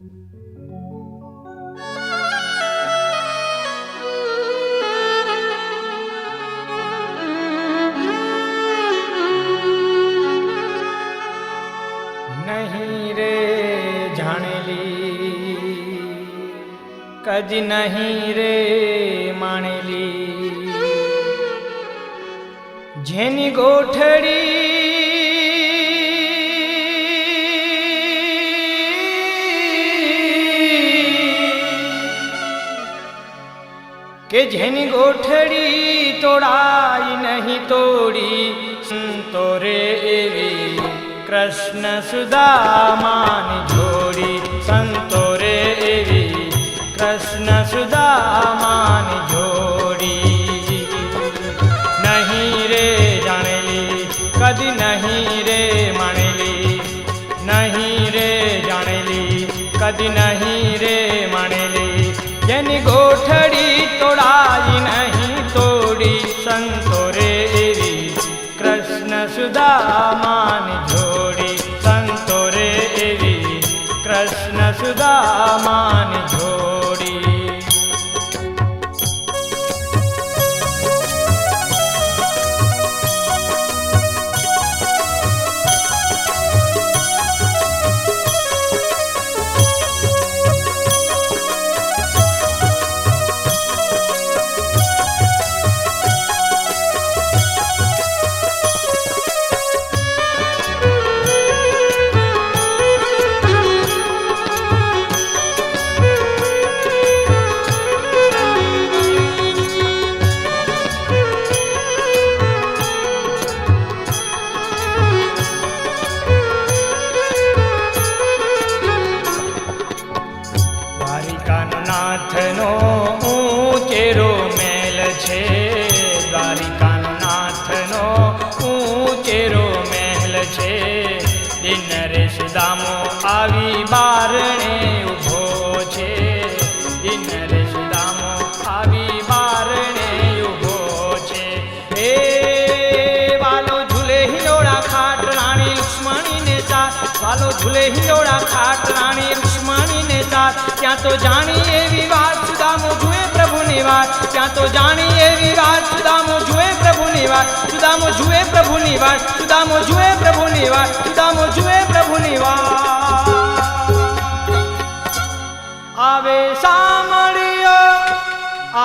नहीं रे जानेली कदी नहीं रे मानेली जेनी गोठड़ी के जेनी गोठड़ी तोड़ाई नहीं तोड़ी संतोरे एवी कृष्ण सुदामानी जोड़ी संतोरे एवी कृष्ण सुदामानी जोड़ी नहीं रे जानेली कदी नहीं रे मानेली नहीं रे जानेली कदी नहीं रे मानेली जेनी गोठड़ी तोड़ाई नहीं तोड़ी संतोरे एवी कृष्ण सुदामानी जोड़ी संतोरे एवी कृष्ण सुदामानी जोड़ी નાથનો ઊંચેરો મેલ છે દ્વારિકાનો નાથનો ઊંચેરો મહેલ છે દિન રે સુદામો આવી બારણે ઊભો છે દિન રે સુદામો આવી બારણે ઊભો છે એ વાલો ઝૂલે હિંડોળા ખાટ રાણી લક્ષ્મણીને સાથ વાલો ઝૂલે હિંડોળા ખાટ રાણી લક્ષ્મણીને સાથ ત્યાં તો જાણી એવી વાત સુદામો જુએ પ્રભુની વાત ત્યાં તો જાણી એવી વાત સુદામો જુએ પ્રભુની વાત સુદામો જુએ પ્રભુની વાત સુદામો જુએ પ્રભુની વાત સુદામો જુએ પ્રભુની વાત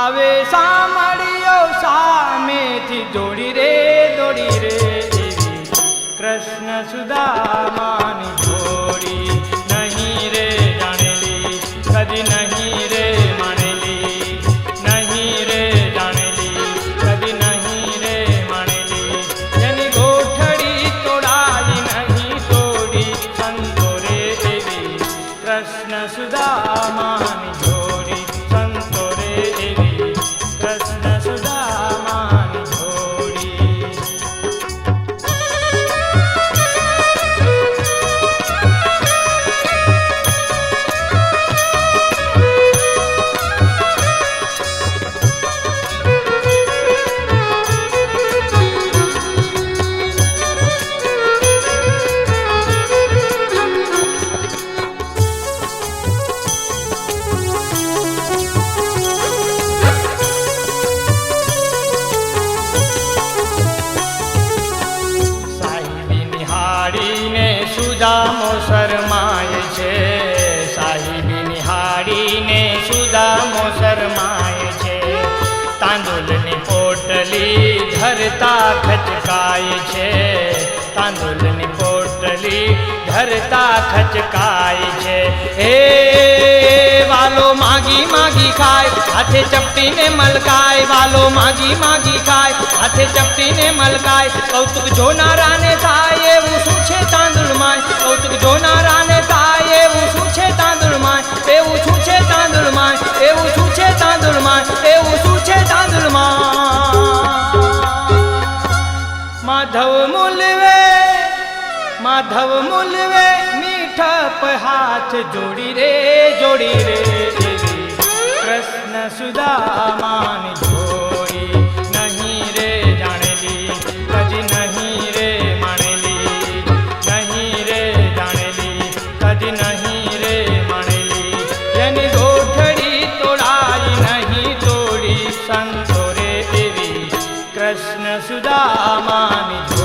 આવે સાંભળ્યો સામેથી દોડી રે એવી કૃષ્ણ સુદામાની જોડી નહીં રે જાણેલી કદી નહીં રે માનેલી નહીં રે જાણેલી કદી નહીં રે માનેલી જેની ગોઠડી તોડાઈ નહીં તોડી સંતોરે એવી કૃષ્ણ સુદામાની જોડી સંતોરે એવી કૃષ્ણ સુદામાની જોડી સુદામો શરમાય છે સાહિબી નિહાળીને સુદામો શરમાય છે તાંદુલની પોટલી ધરતા ખચકાય છે તાંદુલની પોટલી ધરતા ખચકાય છે હે વાલો માગી માગી ખાય હાથે ચપટીને મલકાય વાલો માગી માગી ખાય હાથે ચપટીને મલકાય કૌતુક જોનારાને થાય એવું શું છે તાંદુલમાં કૌતુક જોનારાને થાય એવું શું છે તાંદુલમાં એવું શું છે તાંદુલમાં એવું શું છે તાંદુલમાં એવું શું છે તાંદુલમાં માધવ મૂલવે મીઠપ હાથ જોડી રે કૃષ્ણ સુદામાની જોડી નહીં રે જાણેલી કદી નહીં રે માણેલી નહીં રે જાણેલી કદી નહીં રે માણેલી કૃષ્ણ સુદામાની